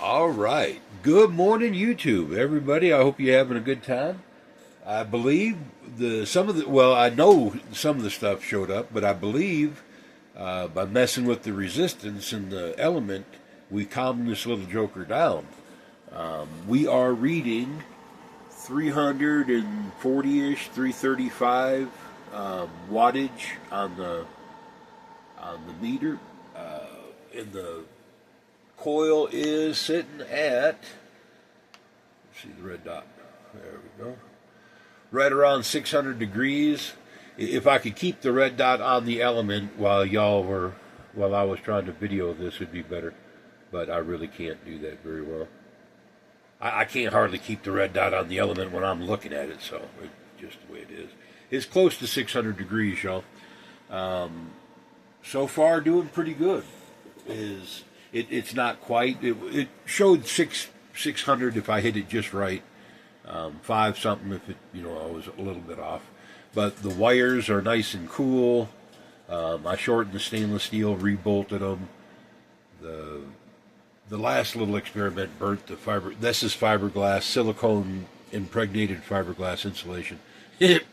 All right. Good morning, YouTube, everybody. I hope you're having a good time. I believe I know some of the stuff showed up, but I believe by messing with the resistance and the element, we calmed this little joker down. We are reading 340-ish, 335 wattage on the meter, and the coil is sitting at, let's see the red dot, there we go, right around 600 degrees. If I could keep the red dot on the element while I was trying to video this, would be better, but I really can't do that very well. I can't hardly keep the red dot on the element when I'm looking at it, so it's just the way it is. It's close to 600 degrees, y'all. So far, doing pretty good. It's not quite. It showed 600 if I hit it just right. 5 something if I was a little bit off. But the wires are nice and cool. I shortened the stainless steel, rebolted them. The last little experiment burnt the fiber. This is fiberglass, silicone impregnated fiberglass insulation. It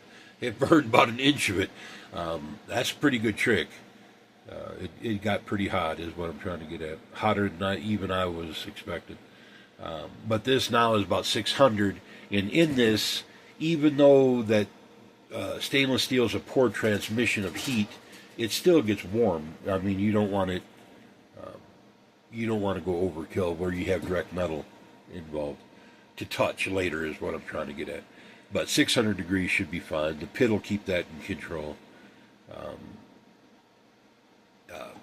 burned about an inch of it. That's a pretty good trick. It got pretty hot, is what I'm trying to get at. Hotter than I was expecting. But this now is about 600, and in this, even though that stainless steel is a poor transmission of heat, it still gets warm. I mean, you don't want it. You don't want to go overkill where you have direct metal involved. To touch later is what I'm trying to get at. But 600 degrees should be fine. The pit will keep that in control.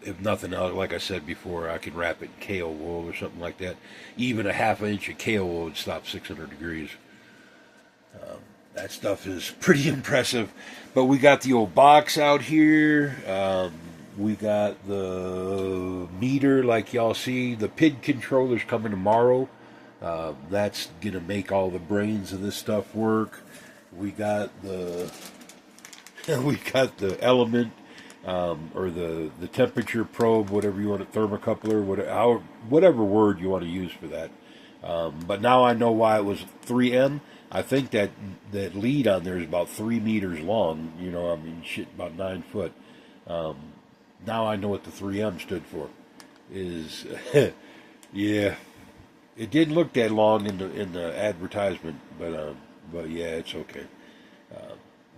If nothing else, like I said before, I can wrap it in kale wool or something like that. Even a half inch of kale wool would stop 600 degrees. That stuff is pretty impressive. But we got the old box out here. We got the meter, like y'all see. The PID controller's coming tomorrow. That's going to make all the brains of this stuff work. We got the element, or the temperature probe, whatever you want, a thermocoupler, whatever word you want to use for that. But now I know why it was 3M. I think that lead on there is about 3 meters long. About 9 foot. Now I know what the 3M stood for. Yeah, it didn't look that long in the advertisement, but yeah, it's okay.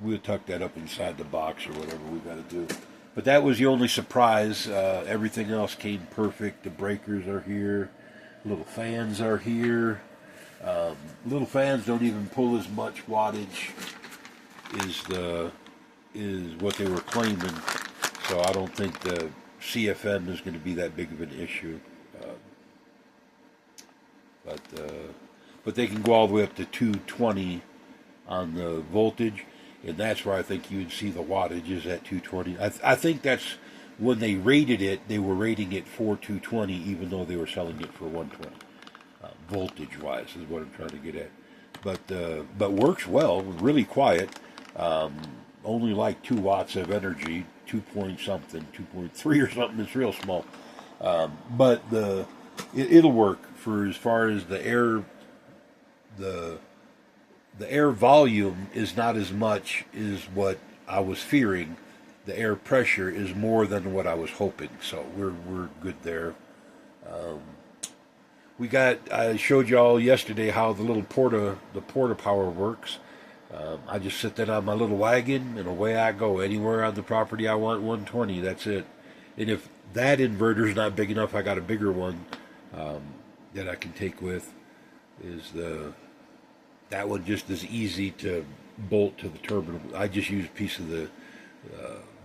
We'll tuck that up inside the box or whatever we got to do. But that was the only surprise. Everything else came perfect. The breakers are here. Little fans are here. Little fans don't even pull as much wattage is what they were claiming. So I don't think the CFM is going to be that big of an issue. But they can go all the way up to 220 on the voltage, and that's where I think you would see the wattage is at 220. I think that's when they rated it, they were rating it for 220, even though they were selling it for 120. Voltage-wise is what I'm trying to get at. But works well, really quiet. Only like 2 watts of energy, 2 point something, 2.3 or something. It's real small. But it'll work for as far as the air. The air volume is not as much as what I was fearing. The air pressure is more than what I was hoping. So we're good there. I showed y'all yesterday how the porta power works. I just sit that on my little wagon and away I go. Anywhere on the property I want 120, that's it. And if that inverter's not big enough, I got a bigger one that I can take with. That one just is easy to bolt to the terminal. I just use a piece of the,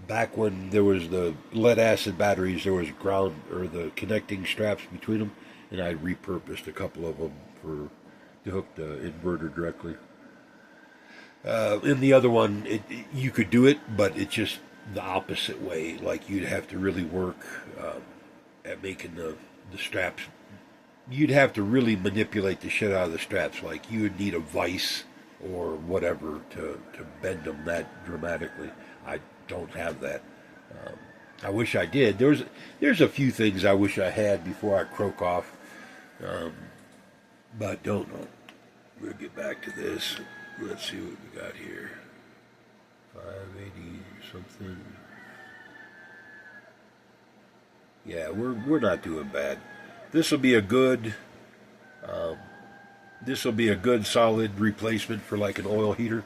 back when there was the lead acid batteries, there was ground or the connecting straps between them, and I repurposed a couple of them to hook the inverter directly. In the other one, you could do it, but it's just the opposite way. Like you'd have to really work at making the straps. You'd have to really manipulate the shit out of the straps. Like you would need a vise or whatever to bend them that dramatically. I don't have that. I wish I did. There's a few things I wish I had before I croak off. But don't know. We'll get back to this. Let's see what we got here. 580 something. Yeah, we're not doing bad. This will be a good. This will be a good solid replacement for like an oil heater,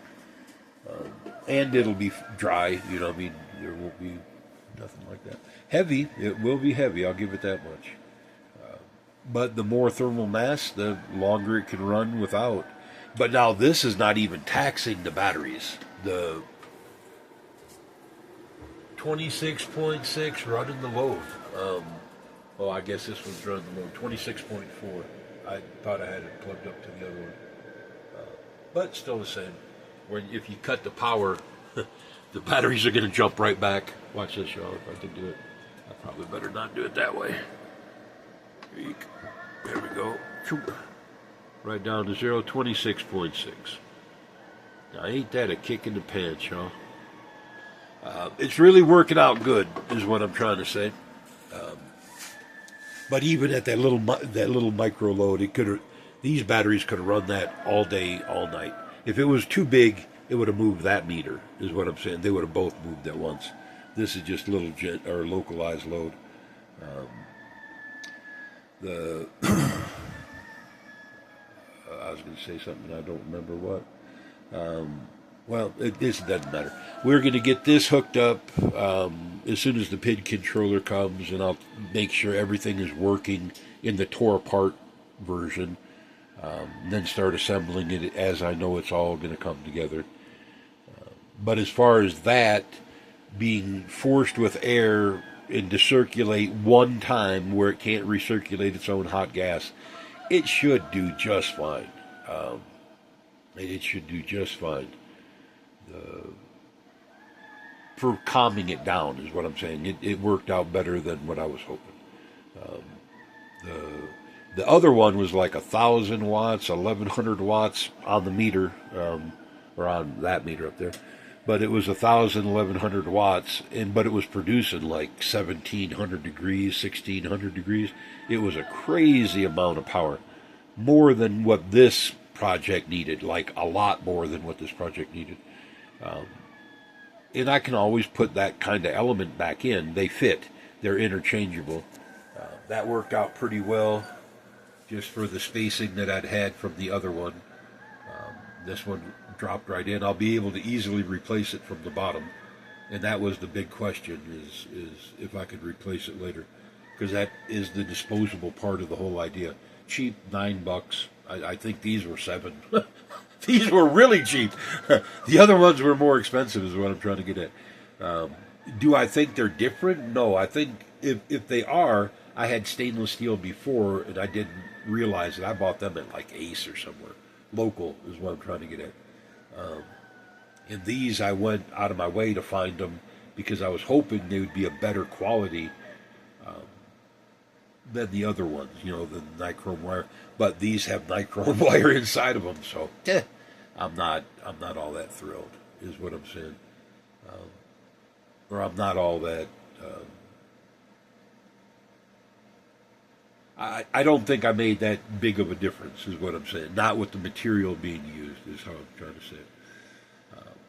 and it'll be dry. You know, I mean, there won't be nothing like that. Heavy, it will be heavy. I'll give it that much. But the more thermal mass, the longer it can run without. But now this is not even taxing the batteries. The 26.6 running the load. Well, I guess this one's running the load. 26.4. I thought I had it plugged up to the other one. But still the same. When if you cut the power, the batteries are going to jump right back. Watch this, y'all. If I can do it, I probably better not do it that way. There we go. Right down to 0, 26.6. Now, ain't that a kick in the pants, y'all? It's really working out good, is what I'm trying to say. But even at that little micro load, these batteries could have run that all day, all night. If it was too big, it would have moved that meter, is what I'm saying. They would have both moved at once. This is just little localized load. I was going to say something, I don't remember what. Well, this doesn't matter. We're going to get this hooked up as soon as the PID controller comes, and I'll make sure everything is working in the tore apart version, then start assembling it as I know it's all going to come together. But as far as that being forced with air and to circulate one time where it can't recirculate its own hot gas, it should do just fine. It should do just fine. For calming it down is what I'm saying. It worked out better than what I was hoping. The other one was like 1,000 watts, 1,100 watts on the meter, or on that meter up there. But it was 1,000, 1,100 watts, but it was producing like 1,700 degrees, 1,600 degrees. It was a crazy amount of power, more than what this project needed, like a lot more than what this project needed. And I can always put that kind of element back in. They fit. They're interchangeable. That worked out pretty well, just for the spacing that I'd had from the other one. This one dropped right in. I'll be able to easily replace it from the bottom. And that was the big question, is if I could replace it later. Because that is the disposable part of the whole idea. Cheap, $9. I think these were $7. These were really cheap. The other ones were more expensive, is what I'm trying to get at. Do I think they're different? No, I think if they are, I had stainless steel before, and I didn't realize it. I bought them at like Ace or somewhere. Local is what I'm trying to get at. And these, I went out of my way to find them because I was hoping they would be a better quality than the other ones, the nichrome wire. But these have nichrome wire inside of them, so I'm not all that thrilled, is what I'm saying. Or I'm not all that. I don't think I made that big of a difference, is what I'm saying. Not with the material being used, is how I'm trying to say it.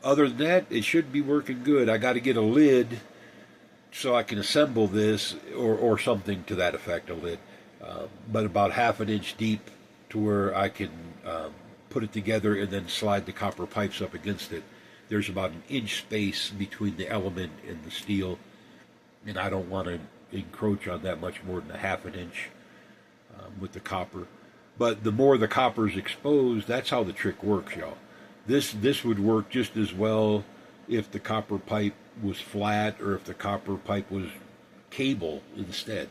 Other than that, it should be working good. I got to get a lid so I can assemble this, or something to that effect, a lid. But about half an inch deep to where I can put it together and then slide the copper pipes up against it. There's about an inch space between the element and the steel, and I don't want to encroach on that much more than a half an inch with the copper. But the more the copper is exposed, that's how the trick works, y'all. This would work just as well if the copper pipe was flat or if the copper pipe was cable instead.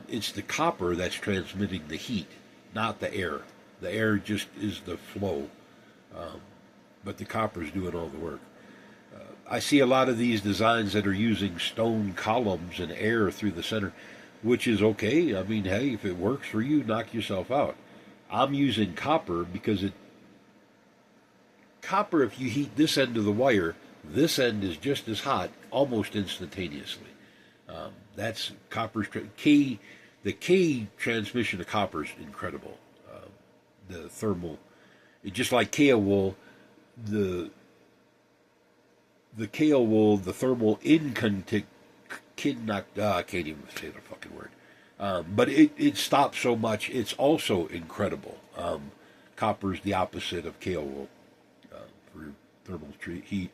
It's the copper that's transmitting the heat, not the air. The air just is the flow, but the copper is doing all the work. I see a lot of these designs that are using stone columns and air through the center, which is okay. I mean, hey, if it works for you, knock yourself out. I'm using copper because copper, if you heat this end of the wire, this end is just as hot almost instantaneously. That's copper's The K transmission of copper is incredible. The thermal, just like kale wool, the kale wool, the thermal incontinent, I can't even say the fucking word. But it stops so much. It's also incredible. Copper's the opposite of kale wool for thermal heat.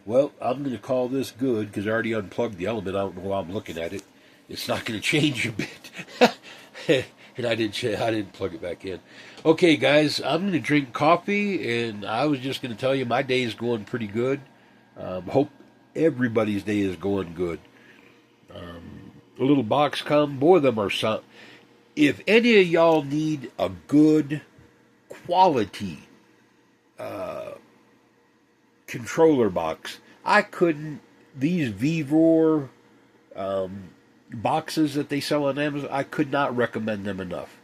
Well, I'm going to call this good because I already unplugged the element. I don't know why I'm looking at it. It's not going to change a bit. And I didn't plug it back in. Okay, guys, I'm going to drink coffee, and I was just going to tell you my day is going pretty good. Hope everybody's day is going good. A little box come, boy, them are some. If any of y'all need a good quality controller box, I couldn't. These VRoar boxes that they sell on Amazon, I could not recommend them enough.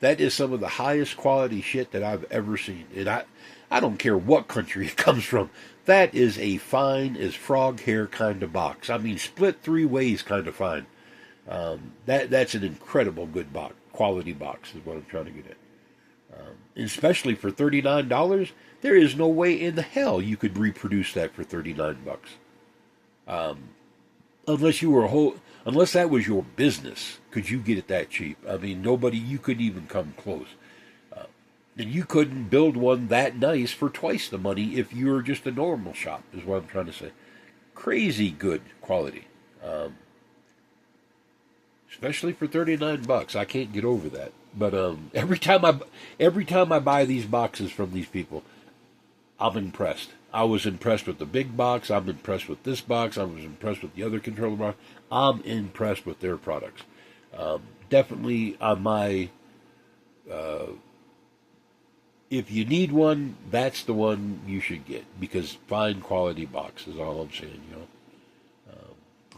That is some of the highest quality shit that I've ever seen. And I don't care what country it comes from. That is a fine as frog hair kind of box. I mean, split 3 ways kind of fine. That's an incredible good box, quality box is what I'm trying to get at. Especially for $39, there is no way in the hell you could reproduce that for $39. Unless that was your business, could you get it that cheap? I mean, you couldn't even come close. And you couldn't build one that nice for twice the money if you were just a normal shop, is what I'm trying to say. Crazy good quality. Especially for $39. I can't get over that. But every time I buy these boxes from these people, I'm impressed. I was impressed with the big box. I'm impressed with this box. I was impressed with the other controller box. I'm impressed with their products. Definitely on my... if you need one, that's the one you should get. Because fine quality box is all I'm saying, you know.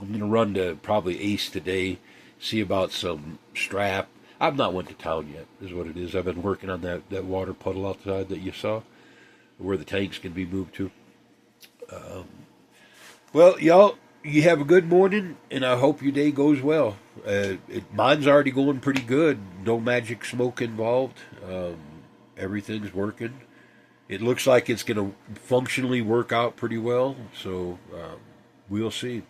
I'm going to run to probably Ace today, see about some strap. I've not went to town yet, is what it is. I've been working on that water puddle outside that you saw, where the tanks can be moved to. Well, y'all, you have a good morning, and I hope your day goes well. Mine's already going pretty good. No magic smoke involved. Everything's working. It looks like it's going to functionally work out pretty well, so we'll see.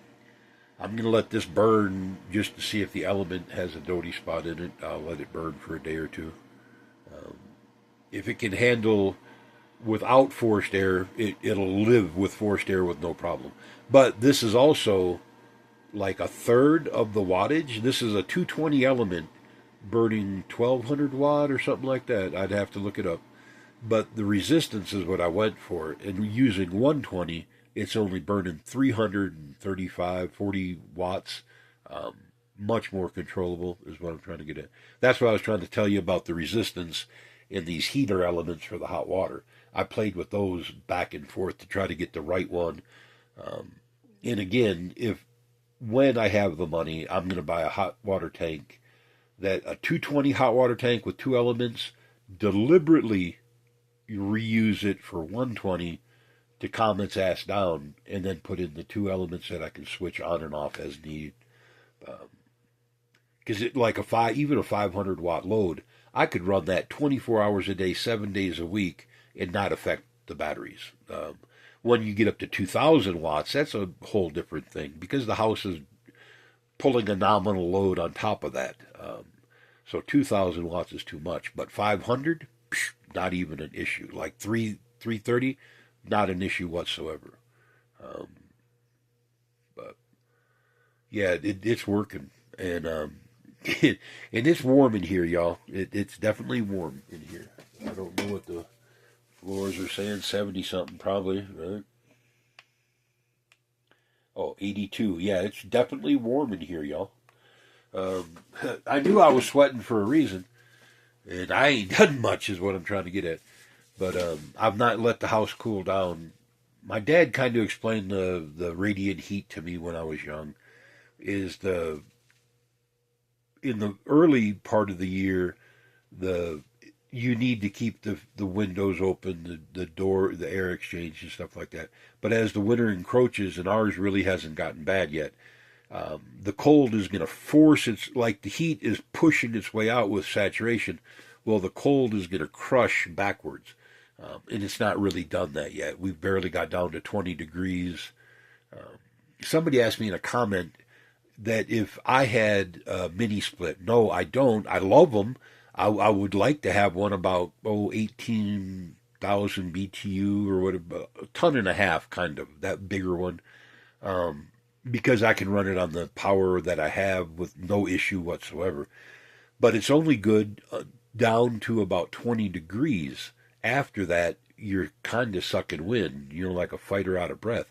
I'm going to let this burn just to see if the element has a doty spot in it. I'll let it burn for a day or two. If it can handle without forced air, it'll live with forced air with no problem. But this is also like a third of the wattage. This is a 220 element burning 1200 watt or something like that. I'd have to look it up. But the resistance is what I went for. And using 120, it's only burning 335, 40 watts. Much more controllable is what I'm trying to get at. That's what I was trying to tell you about the resistance in these heater elements for the hot water. I played with those back and forth to try to get the right one. And again, when I have the money, I'm going to buy a hot water tank, that a 220 hot water tank with 2 elements, deliberately reuse it for 120 to calm its ass down, and then put in the 2 elements that I can switch on and off as needed. Because even a 500 watt load, I could run that 24 hours a day, 7 days a week, and not affect the batteries. When you get up to 2,000 watts, that's a whole different thing, because the house is pulling a nominal load on top of that. So 2,000 watts is too much, but 500, not even an issue. Like 330, not an issue whatsoever. But yeah, it's working, and and it's warm in here, y'all. It's definitely warm in here. I don't know what the floors are saying, 70 something probably, right? Oh, 82. Yeah, it's definitely warm in here, y'all. I knew I was sweating for a reason, and I ain't done much is what I'm trying to get at. But I've not let the house cool down. My dad kind of explained the radiant heat to me when I was young. In the early part of the year, you need to keep the windows open, the door, the air exchange and stuff like that. But as the winter encroaches, and ours really hasn't gotten bad yet, The cold is going to force its, like the heat is pushing its way out with saturation. Well, the cold is going to crush backwards. And it's not really done that yet. We've barely got down to 20 degrees. Somebody asked me in a comment that if I had a mini split. No, I don't. I love them. I would like to have one about 18,000 BTU or whatever, a ton and a half, kind of that bigger one, because I can run it on the power that I have with no issue whatsoever. But it's only good down to about 20 degrees. After that, you're kind of sucking wind. You're like a fighter out of breath.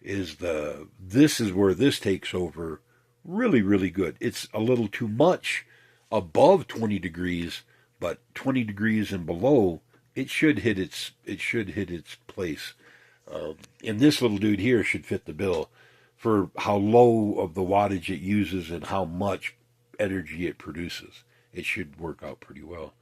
This is where this takes over really, really good. It's a little too much above 20 degrees, but 20 degrees and below, it should hit its place. And this little dude here should fit the bill for how low of the wattage it uses and how much energy it produces. It should work out pretty well.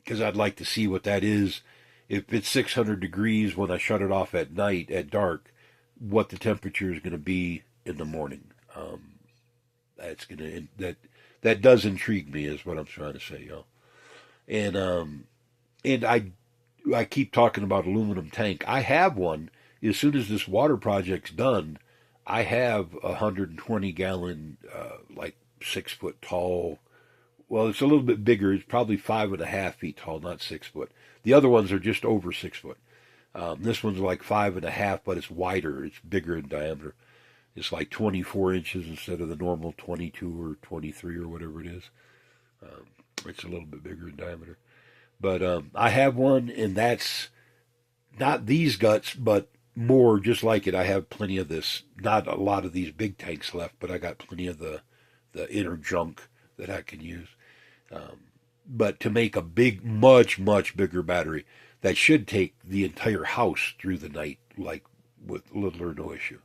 Because I'd like to see what that is. If it's 600 degrees when I shut it off at night, at dark, what the temperature is going to be in the morning. That does intrigue me, is what I'm trying to say, y'all. And I keep talking about aluminum tank. I have one. As soon as this water project's done, I have a 120 gallon, like 6 foot tall. Well, it's a little bit bigger. It's probably 5.5 feet tall, not 6 foot. The other ones are just over 6 foot. This one's like 5.5, but it's wider. It's bigger in diameter. It's like 24 inches instead of the normal 22 or 23 or whatever it is. It's a little bit bigger in diameter. But I have one, and that's not these guts, but more just like it. I have plenty of this. Not a lot of these big tanks left, but I got plenty of the inner junk that I can use. But to make a big, much, much bigger battery, that should take the entire house through the night, like with little or no issue.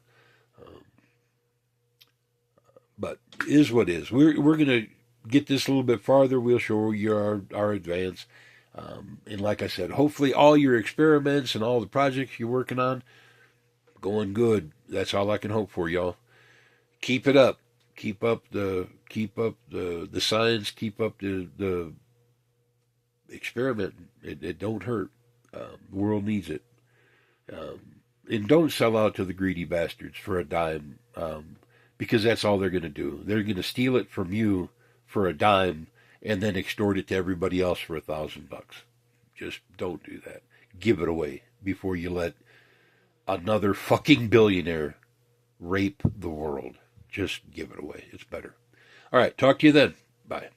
But is what is. We're going to get this a little bit farther. We'll show you our advance. And like I said, hopefully all your experiments and all the projects you're working on going good. That's all I can hope for, y'all. Keep it up. Keep up the science. Keep up the experiment. It don't hurt. The world needs it. And don't sell out to the greedy bastards for a dime. Because that's all they're going to do. They're going to steal it from you for a dime and then extort it to everybody else for $1,000. Just don't do that. Give it away before you let another fucking billionaire rape the world. Just give it away. It's better. All right. Talk to you then. Bye.